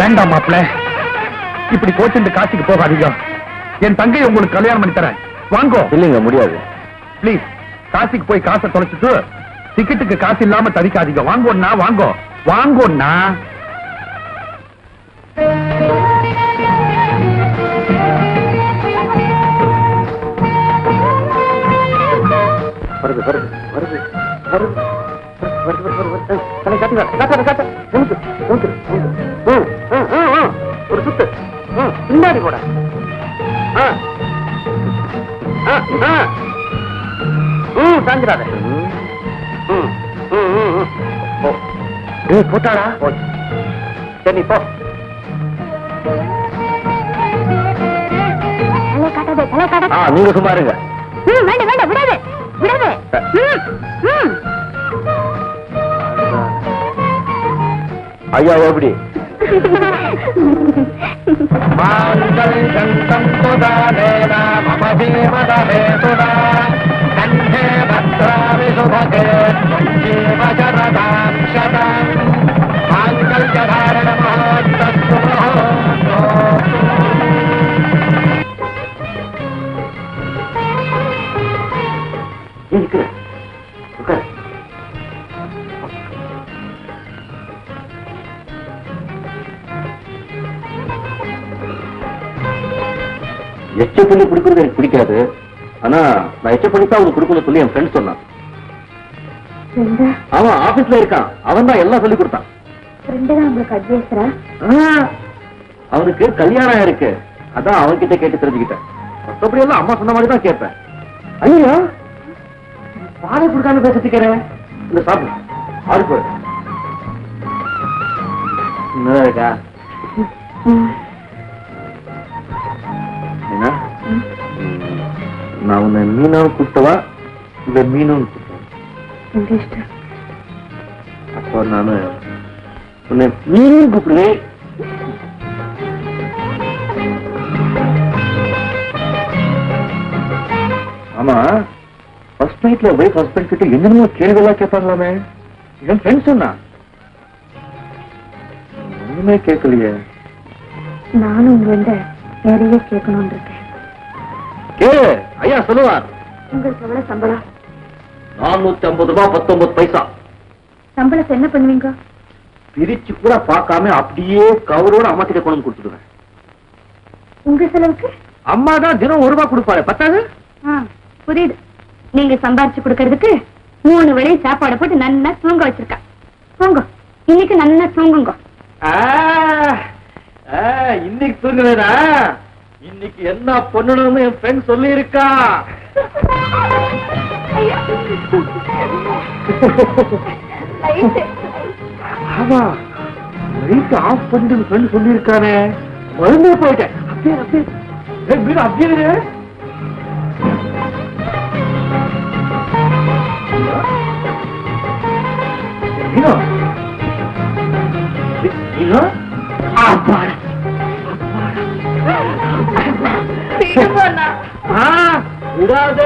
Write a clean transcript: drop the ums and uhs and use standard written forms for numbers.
வேண்டாம் மாப்பிள்ள, இப்படி கோச்சிட்டு காசிக்கு போகாதீங்க. என் தங்கையை உங்களுக்கு கல்யாணம் பண்ணி தரேன், வாங்கோ. இல்லைங்க, முடியாது. பிளீஸ், காசிக்கு போய் காசை தொலைச்சிட்டு டிக்கெட்டுக்கு காசு இல்லாம தவிக்காதீங்க. வாங்கோண்ணா, வாங்கோ வாங்கோண்ணா. வருது வருது வருது வருது வருது வருது. தலை காட்டுங்க, காட்டாத காட்ட. ஒரு சுத்து பின்னாடி போட. சாஞ்சிடாத. போட்டாடா. சரி போ. நீங்க சும்மா இருங்க. வேண்டாம் வேண்டாம், விடாது விடாது. ஐயா எப்படி? எச்ச பண்ணி குடுக்கறது எனக்கு பிடிக்காது. ஆனா நான் எச்ச பண்ணி தான் அவனுக்கு கொடுக்கணும் சொல்லி என் ஃப்ரெண்ட் சொன்னான். அவன் ஆபீஸ்ல இருக்கான். அவன் தான் எல்லாம் சொல்லி கொடுத்தான். அவனுக்கு கல்யாணம் இருக்கு. அதான் அவன்கிட்ட கேட்டு தெரிஞ்சுக்கிட்டேன். மற்றபடி எல்லாம் அம்மா சொன்ன மாதிரி தான் கேட்பேன். ஐயோ, பாலை கொடுக்காம பேசிக்கிறேன். இந்த சாப்பிடு, ஆறு போய் இருக்கா? என்ன, நான் உன்னை மீனாவும் கூப்பிட்டவா இல்ல மீனும் கூப்பிட்டவா? அப்போ நானு உன்னை மீனும் கூப்பிடுவேன். ஆமா, ஃபர்ஸ்ட் நைட்ல வைஃப் ஹஸ்பண்ட் கிட்ட என்னென்னமோ கேள்வியெல்லாம் கேட்பாங்களாமே. என் ஃப்ரெண்ட் சொன்னா. ஒண்ணுமே கேட்கலையே. நானும் உங்க நிறைய கேட்கணும்னு இருக்கேன். கேளு, ஐயா சொல்லுவார். உங்களுக்கு எவ்வளவு சம்பளம்? 450 ரூபாய் 19 பைசா. சம்பளத்தை என்ன பண்ணுவீங்க? பிரிச்சு கூட பார்க்காம அப்படியே கவரோட அம்மா கிட்ட கொண்டு கொடுத்துடுவேன். உங்க செலவுக்கு அம்மா தான் தினம் 1 ரூபாய் கொடுப்பாரு. பத்தாது? புரியுது. நீங்க சம்பாரிச்சு கொடுக்கறதுக்கு 3 வேளை சாப்பாடு போட்டு நன்னா தூங்க வச்சிருக்கா. தூங்க, இன்னைக்கு நன்னா தூங்குங்க. இன்னைக்கு தூங்குவேனா? இன்னைக்கு என்ன பண்ணணும்னு என் ஃப்ரெண்ட் சொல்லி இருக்கா. ஆமா, லைட் ஆஃப் பண்ணிட்டு ஃப்ரெண்ட் சொல்லி இருக்கானே. மறந்தே போயிட்டேன். அப்படியே அப்படியே வீடு அப்படியே. விடாத